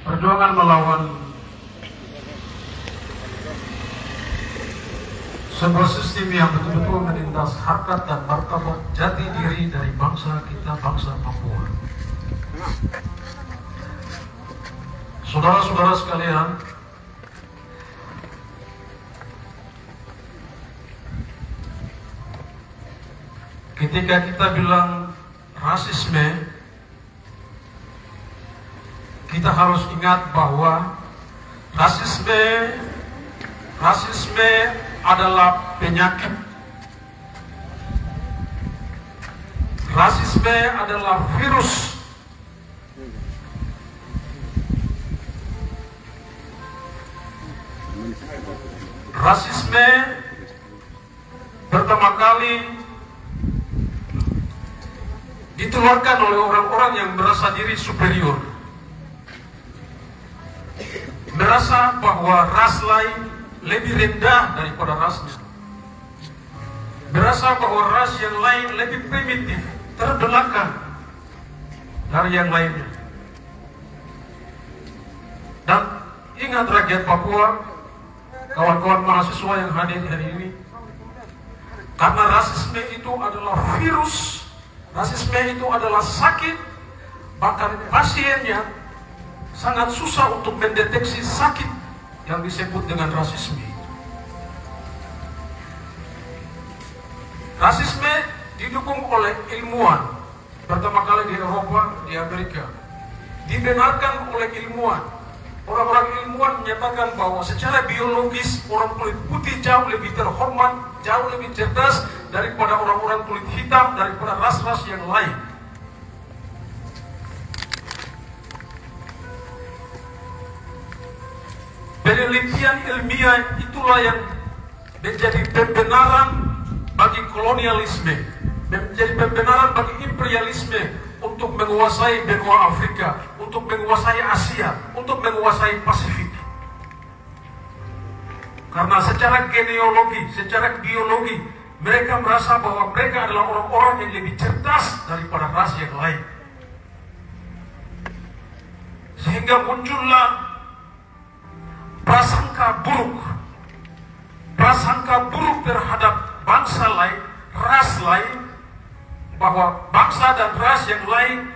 Perjuangan melawan sebuah sistem yang betul-betul menindas harkat dan martabat jati diri dari bangsa kita, bangsa Papua. Saudara-saudara sekalian, ketika kita bilang rasisme, kita harus ingat bahwa rasisme adalah penyakit. Rasisme adalah virus. Rasisme pertama kali ditularkan oleh orang-orang yang merasa diri superior, merasa bahwa ras lain lebih rendah daripada rasnya, merasa bahwa ras yang lain lebih primitif, terbelakang dari yang lainnya. Dan ingat rakyat Papua, kawan-kawan mahasiswa yang hadir hari ini, karena rasisme itu adalah virus, rasisme itu adalah sakit, bahkan pasiennya sangat susah untuk mendeteksi sakit yang disebut dengan rasisme. Rasisme didukung oleh ilmuwan, pertama kali di Eropa, di Amerika, dibenarkan oleh ilmuwan. Orang-orang ilmuwan menyatakan bahwa secara biologis orang kulit putih jauh lebih terhormat, jauh lebih cerdas daripada orang-orang kulit hitam, daripada ras-ras yang lain. Penelitian ilmiah itulah yang menjadi pembenaran bagi kolonialisme, menjadi pembenaran bagi imperialisme untuk menguasai benua Afrika, untuk menguasai Asia, untuk menguasai Pasifik. Karena secara genealogi, secara biologi, mereka merasa bahwa mereka adalah orang-orang yang lebih cerdas daripada ras yang lain. Sehingga muncullah prasangka buruk terhadap bangsa lain, ras lain, bahwa bangsa dan ras yang lain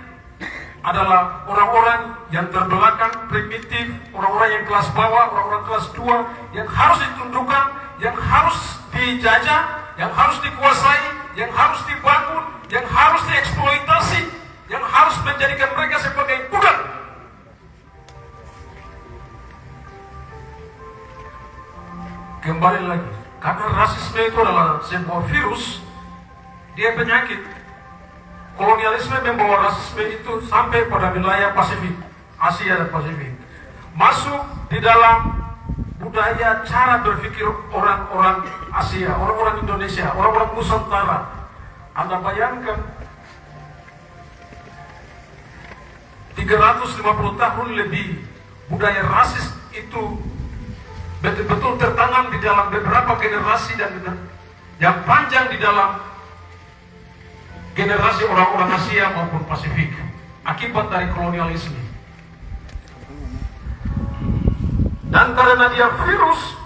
adalah orang-orang yang terbelakang, primitif, orang-orang yang kelas bawah, orang-orang kelas 2, yang harus ditundukkan, yang harus dijajah, yang harus dikuasai, yang harus dibangun, yang harus dieksploitasi, yang harus menjadikan mereka sebagai budak. Kembali lagi, karena rasisme itu adalah sebuah virus, dia penyakit. Kolonialisme membawa rasisme itu sampai pada wilayah Pasifik, Asia dan Pasifik, masuk di dalam budaya cara berpikir orang-orang Asia, orang-orang Indonesia, orang-orang Nusantara. Anda bayangkan 350 tahun lebih budaya rasis itu betul-betul tertanam di dalam beberapa generasi dan yang panjang di dalam generasi orang-orang Asia maupun Pasifik akibat dari kolonialisme. Dan karena dia virus,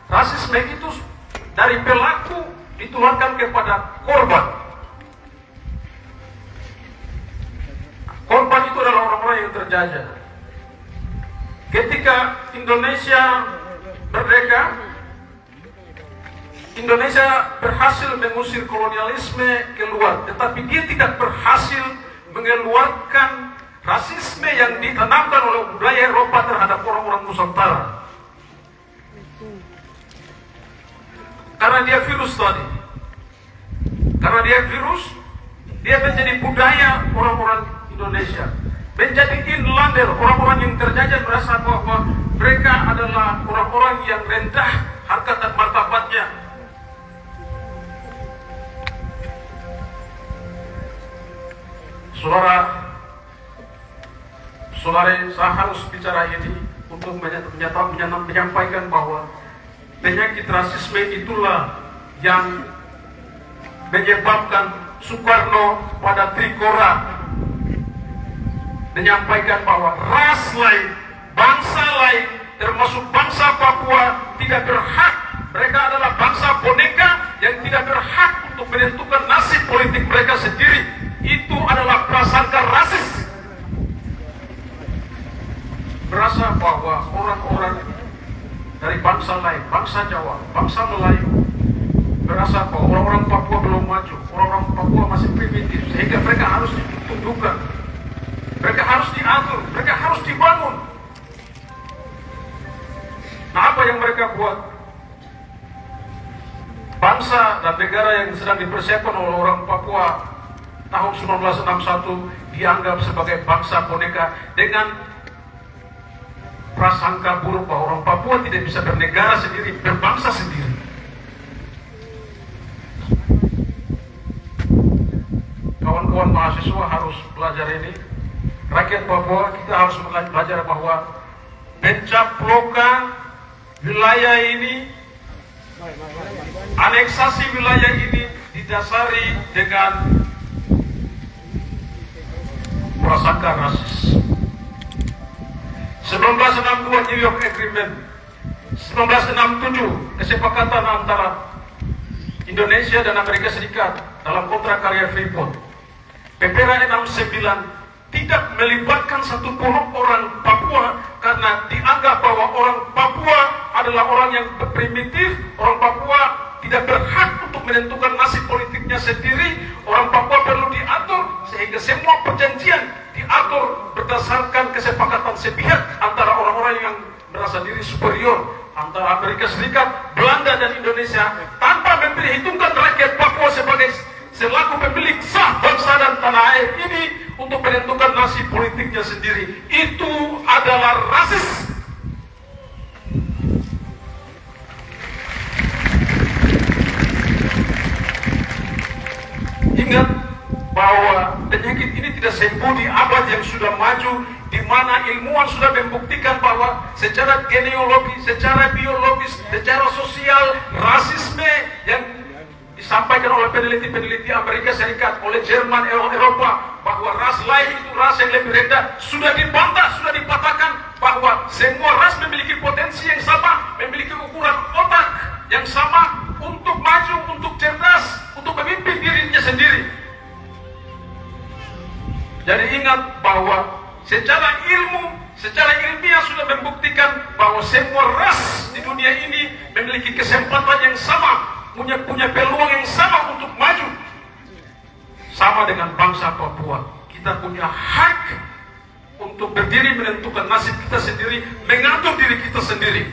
rasisme itu dari pelaku ditularkan kepada korban. Korban itu adalah orang-orang yang terjajah. Ketika Indonesia merdeka, Indonesia berhasil mengusir kolonialisme keluar, tetapi dia tidak berhasil mengeluarkan rasisme yang ditanamkan oleh budaya Eropa terhadap orang-orang Nusantara. Karena dia virus tadi, karena dia virus, dia menjadi budaya orang-orang Indonesia, menjadi inlander, orang-orang yang terjajah merasa bahwa mereka adalah orang-orang yang rendah harkat dan martabatnya. Saudara-saudari, saya harus bicara ini untuk menyampaikan bahwa penyakit rasisme itulah yang menyebabkan Soekarno pada Trikora menyampaikan bahwa ras lain, bangsa lain, termasuk bangsa Papua tidak berhak. Mereka adalah bangsa boneka yang tidak berhak untuk menentukan nasib politik mereka sendiri. Itu adalah prasangka rasis. Berasa bahwa orang-orang dari bangsa lain, bangsa Jawa, bangsa Melayu, berasa bahwa orang-orang Papua belum maju, orang-orang Papua masih primitif, sehingga mereka harus ditundukkan, mereka harus diatur, mereka harus dibangun. Nah, apa yang mereka buat? Bangsa dan negara yang sedang dipersiapkan oleh orang Papua tahun 1961 dianggap sebagai bangsa boneka dengan prasangka buruk bahwa orang Papua tidak bisa bernegara sendiri, berbangsa sendiri. Kawan-kawan mahasiswa harus belajar ini. Rakyat Papua, kita harus belajar bahwa pencaplokan wilayah ini, aneksasi wilayah ini didasari dengan prasangka rasis. 1962 New York Agreement, 1967 kesepakatan antara Indonesia dan Amerika Serikat dalam kontrak karya Freeport. PPRA 69 tidak melibatkan satupun orang Papua karena dianggap bahwa orang Papua adalah orang yang primitif, orang Papua tidak berhak untuk menentukan nasib politiknya sendiri, orang Papua perlu diatur, sehingga semua perjanjian diatur berdasarkan kesepakatan sepihak antara orang-orang yang merasa diri superior, antara Amerika Serikat, Belanda dan Indonesia, tanpa memperhitungkan rakyat Papua sebagai selaku pemilik sah bangsa dan tanah air ini untuk menentukan nasib politiknya sendiri. Itu adalah rasis. Ingat bahwa penyakit ini tidak sembuh di abad yang sudah maju, di mana ilmuwan sudah membuktikan bahwa secara genealogi, secara biologis, secara sosial, rasisme yang disampaikan oleh peneliti-peneliti Amerika Serikat, oleh Jerman, Eropa, bahwa ras lain itu ras yang lebih rendah, sudah dibantah, sudah dipatahkan bahwa semua ras memiliki potensi yang sama, memiliki ukuran otak yang sama untuk maju, untuk cerdas, untuk memimpin dirinya sendiri. Jadi ingat bahwa secara ilmu, secara ilmiah sudah membuktikan bahwa semua ras di dunia ini memiliki kesempatan yang sama, punya peluang yang sama untuk maju. Sama dengan bangsa Papua, kita punya hak untuk berdiri menentukan nasib kita sendiri, mengatur diri kita sendiri.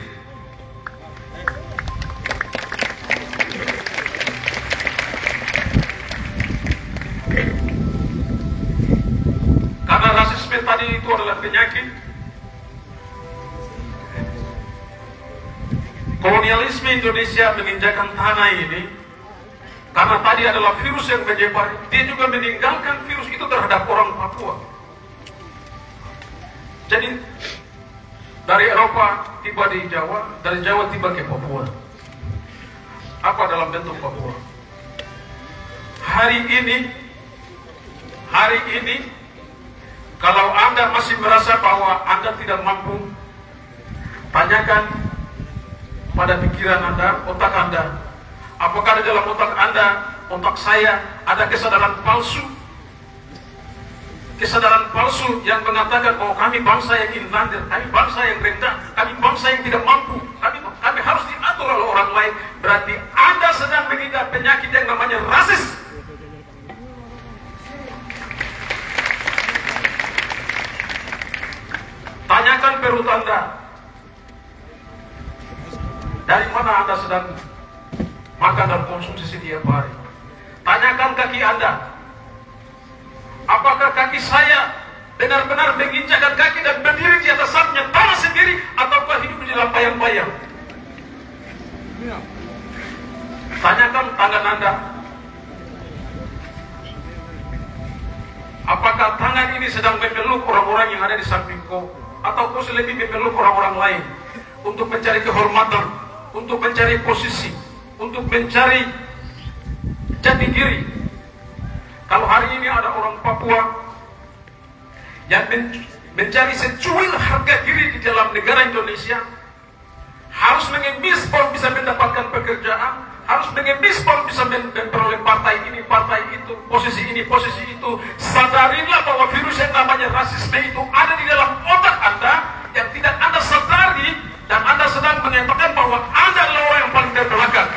Karena rasisme tadi itu adalah penyakit, kolonialisme Indonesia menginjakan tanah ini, karena tadi adalah virus yang menyebar, dia juga meninggalkan virus itu terhadap orang Papua. Jadi dari Eropa tiba di Jawa, dari Jawa tiba ke Papua. Apa dalam bentuk Papua? Hari ini, kalau Anda masih merasa bahwa Anda tidak mampu, tanyakan pada pikiran Anda, otak Anda, apakah di dalam otak Anda, otak saya, ada kesadaran palsu? Kesadaran palsu yang mengatakan bahwa kami bangsa yang invader, kami bangsa yang rendah, kami bangsa yang tidak mampu, kami harus diatur oleh orang lain. Berarti Anda sedang mengidap penyakit yang namanya rasis. Tanyakan perut Anda, dari mana Anda sedang makan dan konsumsi setiap hari. Tanyakan kaki Anda, apakah kaki saya benar-benar menginjakkan kaki dan berdiri di atas sapnya tanah sendiri, ataukah hidup di dalam bayang-bayang? Tanyakan tangan Anda, apakah tangan ini sedang memeluk orang-orang yang ada di samping kau, atau kau lebih memeluk orang-orang lain untuk mencari kehormatan, untuk mencari posisi, untuk mencari jati diri. Kalau hari ini ada orang Papua yang mencari secuil harga diri di dalam negara Indonesia, harus mengemis baru bisa mendapatkan pekerjaan, harus mengemis baru bisa memperoleh partai ini, partai itu, posisi ini, posisi itu. Sadarilah bahwa virus yang namanya rasisme itu ada di dalam otak Anda yang tidak Anda sadari, dan Anda sedang mengatakan bahwa Anda adalah orang yang paling terbelakang.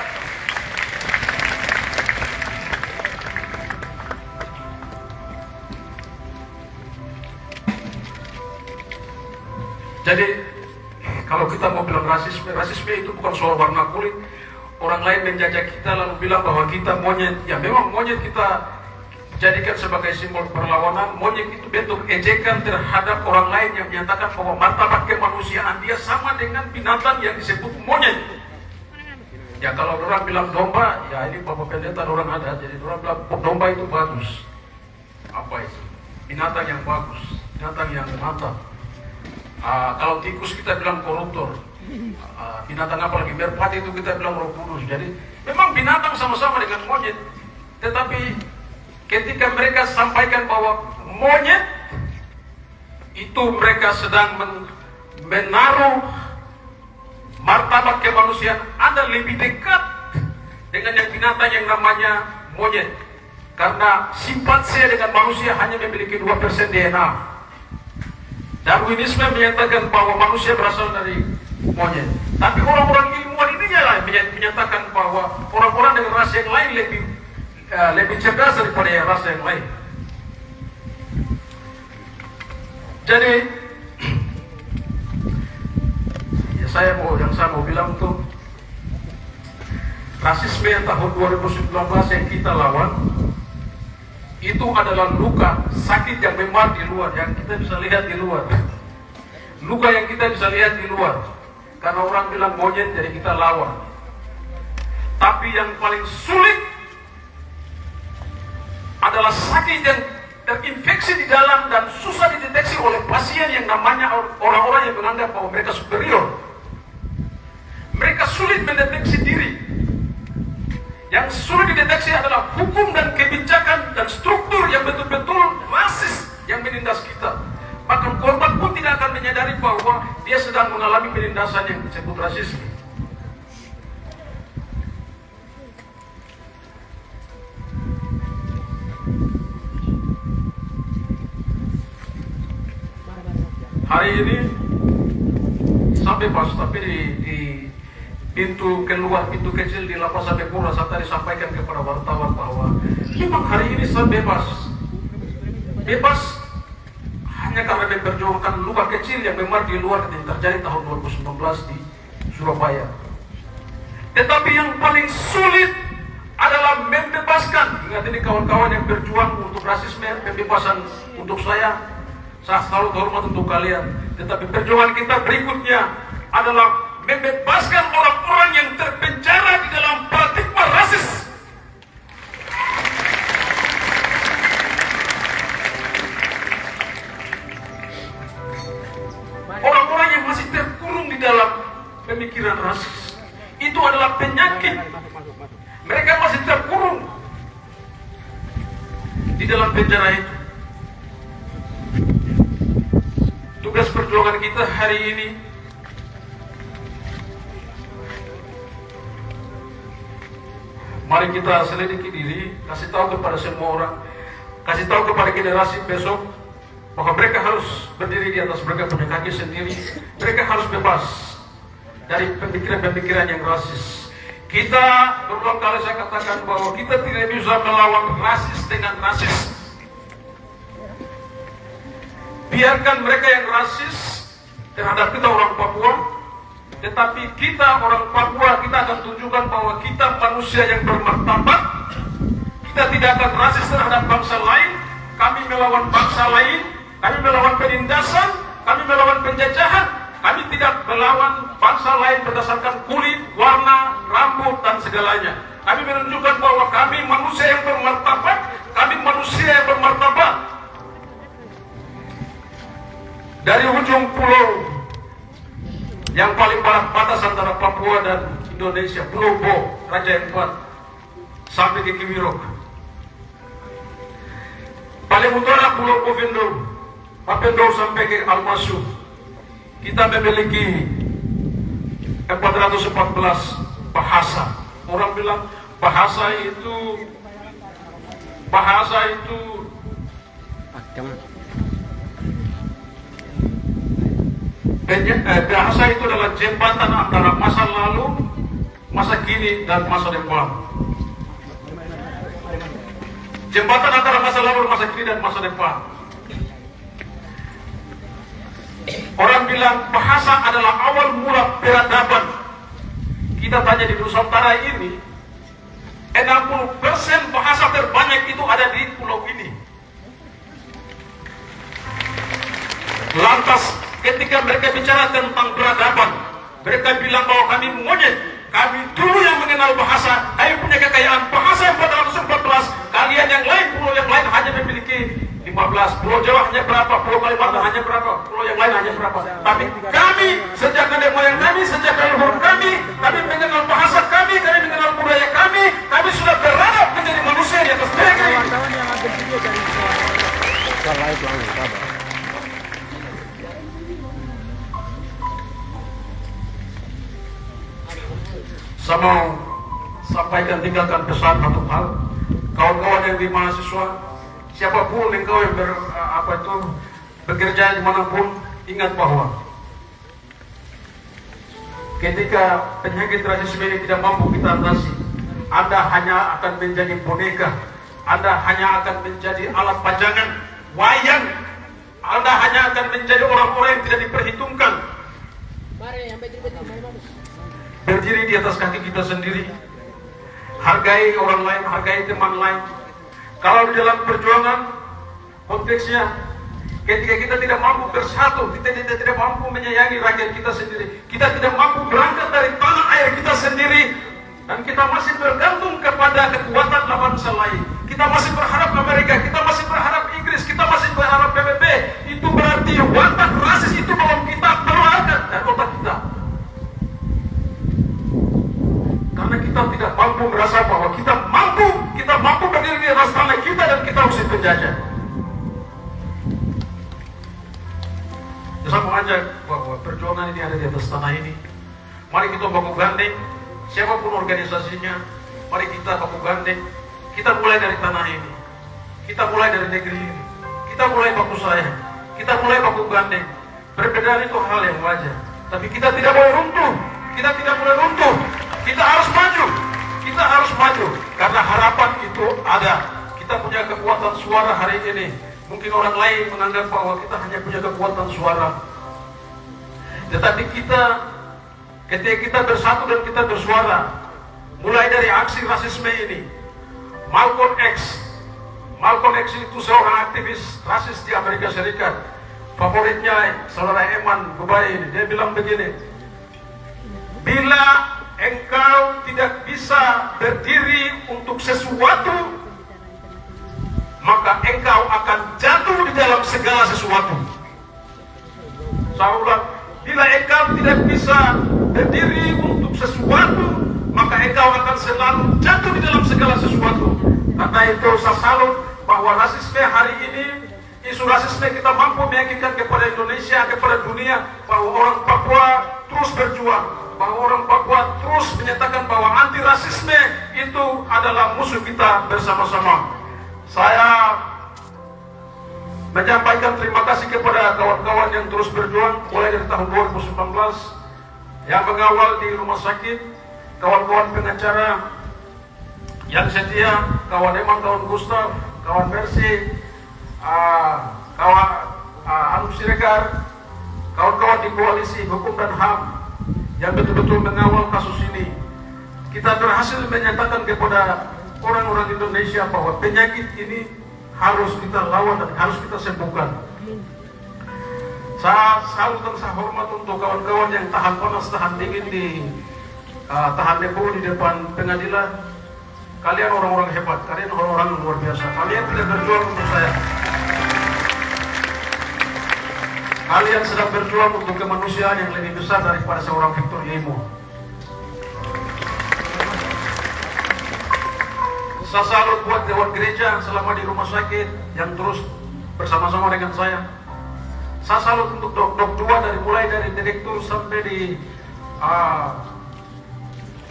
Jadi kalau kita mau bilang rasisme, rasisme itu bukan soal warna kulit. Orang lain menjajah kita lalu bilang bahwa kita monyet. Ya memang monyet kita jadikan sebagai simbol perlawanan. Monyet itu bentuk ejekan terhadap orang lain yang menyatakan bahwa martabat kemanusiaan dia sama dengan binatang yang disebut monyet. Ya kalau orang bilang domba, ya ini Bapak Pendeta orang ada. Jadi orang bilang domba itu bagus. Apa itu? Binatang yang bagus, binatang yang mantap. Kalau tikus kita bilang koruptor, binatang apa lagi merpati itu kita bilang roh kudus. Jadi memang binatang sama-sama dengan monyet. Tetapi ketika mereka sampaikan bahwa monyet itu mereka sedang menaruh martabat kemanusiaan Anda lebih dekat dengan yang binatang yang namanya monyet. Karena simpanse dengan manusia hanya memiliki 2% DNA. Darwinisme menyatakan bahwa manusia berasal dari monyet. Tapi orang-orang ilmuwan ini lah menyatakan bahwa orang-orang dengan ras yang lain lebih cerdas daripada yang ras yang lain. Jadi ya saya mau bilang tuh, rasisme yang tahun 2019 yang kita lawan itu adalah luka, sakit yang memar di luar, yang kita bisa lihat di luar. Luka yang kita bisa lihat di luar. Karena orang bilang monyet, jadi kita lawan. Tapi yang paling sulit adalah sakit yang terinfeksi di dalam dan susah dideteksi oleh pasien yang namanya orang-orang yang menganggap bahwa mereka superior. Mereka sulit mendeteksi diri. Yang sulit dideteksi adalah hukum dan kebijakan dan struktur yang betul-betul rasis yang menindas kita. Bahkan korban pun tidak akan menyadari bahwa dia sedang mengalami penindasan yang disebut rasisme. Hari ini sampai pas, tapi di pintu keluar, pintu kecil di Lapas Sabekura, saya tadi sampaikan kepada wartawan bahwa memang hari ini saya bebas hanya karena memperjuangkan luka kecil yang memang di luar yang terjadi tahun 2019 di Surabaya. Tetapi yang paling sulit adalah membebaskan. Ingat ini kawan-kawan yang berjuang untuk rasisme, pembebasan untuk saya selalu hormat untuk kalian. Tetapi perjuangan kita berikutnya adalah membebaskan orang-orang yang terpenjara di dalam paradigma rasis. Orang-orang yang masih terkurung di dalam pemikiran rasis. Itu adalah penyakit. Mereka masih terkurung di dalam penjara itu. Tugas perjuangan kita hari ini mari kita selidiki diri, kasih tahu kepada semua orang, kasih tahu kepada generasi besok bahwa mereka harus berdiri di atas mereka punya kaki sendiri. Mereka harus bebas dari pemikiran-pemikiran yang rasis. Kita berulang kali saya katakan bahwa kita tidak bisa melawan rasis dengan rasis. Biarkan mereka yang rasis terhadap kita orang Papua, tetapi kita orang Papua, kita akan tunjukkan bahwa kita manusia yang bermartabat. Kita tidak akan rasis terhadap bangsa lain. Kami melawan bangsa lain, kami melawan penindasan, kami melawan penjajahan. Kami tidak melawan bangsa lain berdasarkan kulit, warna, rambut, dan segalanya. Kami menunjukkan bahwa kami manusia yang bermartabat, kami manusia yang bermartabat. Dari ujung pulau yang paling batas antara Papua dan Indonesia, Pulau Bo, Raja Empat, sampai ke Kiwirok. Paling utara Pulau Bovendo, Mapendo sampai ke Al-Masyu, kita memiliki 414 bahasa. Orang bilang bahasa itu bahasa itu adalah jembatan antara masa lalu, masa kini, dan masa depan. Jembatan antara masa lalu, masa kini, dan masa depan. Orang bilang bahasa adalah awal mula peradaban. Kita tanya di Nusantara ini, 60% bahasa terbanyak itu ada di pulau ini. Lantas ketika mereka bicara tentang peradaban, mereka bilang bahwa kami monyet, kami dulu yang mengenal bahasa, kami punya kekayaan bahasa 414. Kalian yang lain, pulau yang lain hanya memiliki 15. Pulau Jawa hanya berapa, Pulau Kalimantan hanya berapa, pulau yang lain hanya berapa. Tapi kami, sejak nenek moyang kami, sejak leluhur kami mengenal bahasa kami mengenal budaya kami sudah beradab menjadi manusia di atas negeri. Saya mau sampaikan, tinggalkan pesan satu hal. Kawan-kawan yang di mahasiswa, siapapun engkau yang bekerja dimanapun, ingat bahwa ketika penyakit rasisme ini tidak mampu kita atasi, Anda hanya akan menjadi boneka, Anda hanya akan menjadi alat pajangan, wayang, Anda hanya akan menjadi orang-orang yang tidak diperhitungkan. Berdiri di atas kaki kita sendiri, hargai orang lain, hargai teman lain. Kalau di dalam perjuangan, konteksnya ketika kita tidak mampu bersatu, kita tidak mampu menyayangi rakyat kita sendiri, kita tidak mampu berangkat dari tanah air kita sendiri, dan kita masih bergantung kepada kekuatan bangsa lain, kita masih berharap Amerika, kita masih berharap Inggris, kita masih berharap PBB, itu berarti watak rasis itu belum kita keluarkan dari otak kita. Karena kita tidak mampu merasa bahwa kita mampu berdiri di atas tanah kita dan kita usir penjajah. Saya mengajak bahwa perjuangan ini ada di atas tanah ini. Mari kita baku gandeng, siapapun organisasinya, mari kita baku gandeng. Kita mulai dari tanah ini, kita mulai dari negeri ini, kita mulai baku sayang, kita mulai baku gandeng. Perbedaan itu hal yang wajar, tapi kita tidak boleh runtuh. Kita tidak boleh runtuh. Kita harus maju. Kita harus maju karena harapan itu ada. Kita punya kekuatan suara hari ini. Mungkin orang lain menganggap bahwa kita hanya punya kekuatan suara. Tetapi kita, ketika kita bersatu dan kita bersuara, mulai dari aksi rasisme ini, Malcolm X itu seorang aktivis rasis di Amerika Serikat. Favoritnya saudara Eman Gubai ini, dia bilang begini, bila engkau tidak bisa berdiri untuk sesuatu, maka engkau akan jatuh di dalam segala sesuatu. Saya ulang, bila engkau tidak bisa berdiri untuk sesuatu, maka engkau akan selalu jatuh di dalam segala sesuatu. Karena itu saya salut bahwa rasisme hari ini, isu rasisme kita mampu meyakinkan kepada Indonesia, kepada dunia, bahwa orang Papua terus berjuang, bahwa orang Papua terus menyatakan bahwa anti rasisme itu adalah musuh kita bersama-sama. Saya menyampaikan terima kasih kepada kawan-kawan yang terus berjuang mulai dari tahun 2019 yang mengawal di rumah sakit, kawan-kawan pengacara yang setia, kawan Eman, kawan Gustaf, kawan Mercy, kawan Anu Siregar, kawan-kawan di koalisi hukum dan HAM yang betul-betul mengawal kasus ini. Kita berhasil menyatakan kepada orang-orang Indonesia bahwa penyakit ini harus kita lawan dan harus kita sembuhkan. Saya salut dan saya hormat untuk kawan-kawan yang tahan panas, tahan dingin tahan demo di depan pengadilan. Kalian orang-orang hebat, kalian orang-orang luar biasa. Kalian tidak berjuang untuk saya. Kalian sedang berjuang untuk kemanusiaan yang lebih besar daripada seorang Victor Yemo. Saya salut buat dewan gereja selama di rumah sakit yang terus bersama-sama dengan saya. Saya salut untuk dok 2 mulai dari direktur sampai di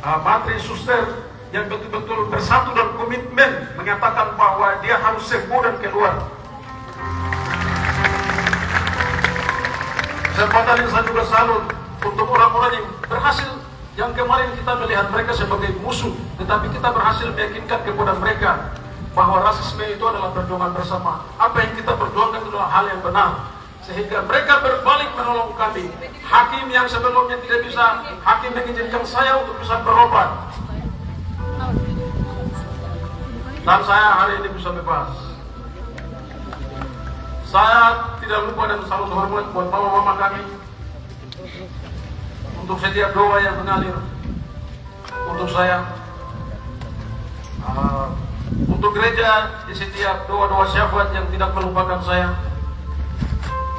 materi suster yang betul-betul bersatu dan komitmen menyatakan bahwa dia harus sembuh dan keluar. Kesempatan ini saya juga salut untuk orang-orang yang berhasil, yang kemarin kita melihat mereka sebagai musuh, tetapi kita berhasil meyakinkan kepada mereka bahwa rasisme itu adalah perjuangan bersama. Apa yang kita perjuangkan itu adalah hal yang benar, sehingga mereka berbalik menolong kami. Hakim yang sebelumnya tidak bisa, hakim mengizinkan saya untuk bisa berobat, dan saya hari ini bisa bebas. Saya tidak lupa dan selalu hormat buat mama-mama kami untuk setiap doa yang mengalir untuk saya, untuk gereja di setiap doa-doa syafaat yang tidak melupakan saya.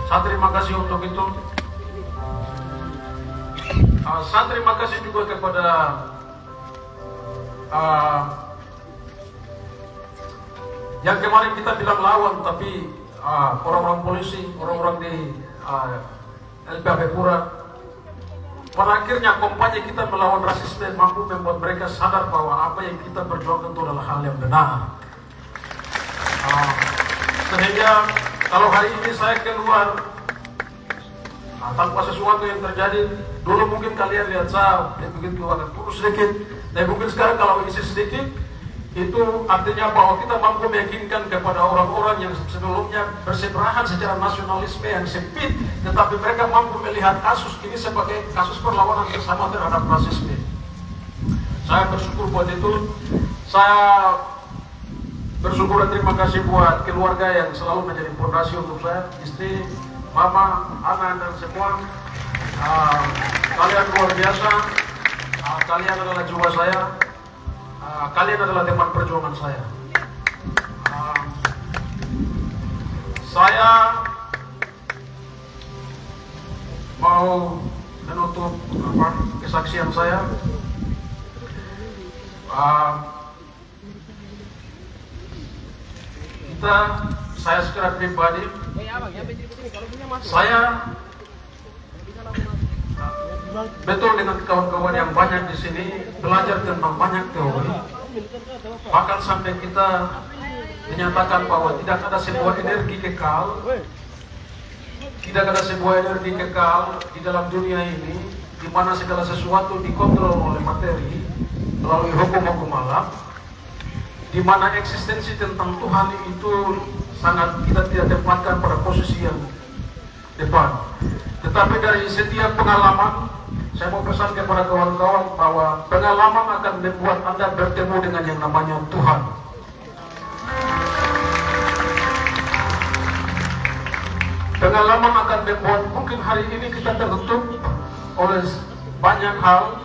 Saya terima kasih untuk itu. Saya terima kasih juga kepada yang kemarin kita bilang lawan, tapi orang-orang polisi, orang-orang di LPAP Pura, pada akhirnya kampanye kita melawan rasisme mampu membuat mereka sadar bahwa apa yang kita perjuangkan itu adalah hal yang benar. Sehingga kalau hari ini saya keluar tanpa sesuatu yang terjadi, dulu mungkin kalian lihat saya begitu agak kurus sedikit, tapi mungkin sekarang kalau isi sedikit, itu artinya bahwa kita mampu meyakinkan kepada orang-orang yang sebelumnya bersebelahan secara nasionalisme yang sempit, tetapi mereka mampu melihat kasus ini sebagai kasus perlawanan bersama terhadap rasisme. Saya bersyukur buat itu. Saya bersyukur dan terima kasih buat keluarga yang selalu menjadi fondasi untuk saya, istri, mama, anak, dan semua. Kalian luar biasa. Kalian adalah jiwa saya. Kalian adalah teman perjuangan saya. Saya mau menutup kesaksian saya. Saya secara pribadi, saya betul dengan kawan-kawan yang banyak di sini belajar tentang banyak teori, bahkan sampai kita menyatakan bahwa tidak ada sebuah energi kekal, tidak ada sebuah energi kekal di dalam dunia ini di mana segala sesuatu dikontrol oleh materi melalui hukum-hukum alam, di mana eksistensi tentang Tuhan itu sangat kita tidak tempatkan pada posisi yang depan. Tetapi dari setiap pengalaman, saya mau pesan kepada kawan-kawan bahwa pengalaman akan membuat Anda bertemu dengan yang namanya Tuhan. Pengalaman akan membuat mungkin hari ini kita tertutup oleh banyak hal,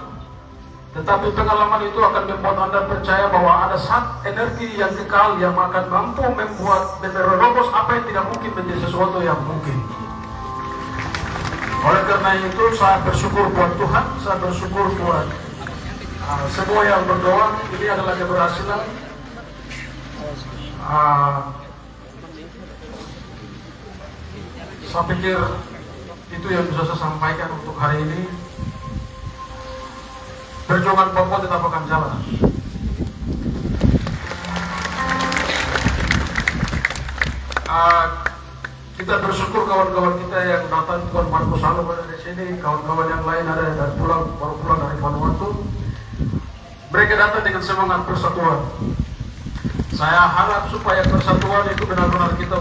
tetapi pengalaman itu akan membuat Anda percaya bahwa ada satu energi yang kekal yang akan mampu membuat menerobos apa yang tidak mungkin menjadi sesuatu yang mungkin. Oleh karena itu saya bersyukur buat Tuhan, saya bersyukur buat semua yang berdoa. Ini adalah keberhasilan. Saya pikir itu yang bisa saya sampaikan untuk hari ini. Perjuangan Papua tetap akan jalan. Kita bersyukur kawan-kawan kita yang datang, Tuan Marco Salo ada di sini, kawan-kawan yang lain ada yang baru pulang dari Vanuatu. Mereka datang dengan semangat persatuan. Saya harap supaya persatuan itu benar-benar kita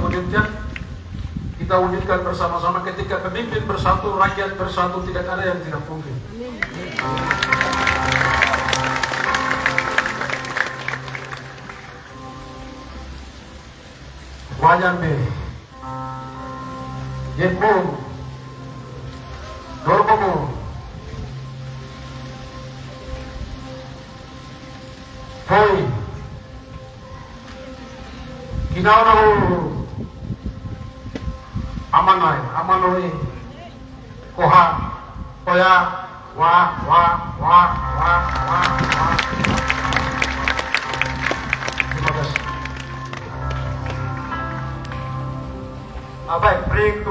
wujudkan bersama-sama. Ketika pemimpin bersatu, rakyat bersatu, tidak ada yang tidak mungkin. Wajan be, Jepun, Dorbomo, Foi, Kinaonahu, Amanoi, Koha, Koya, Wa. Terima kasih. Baik, break.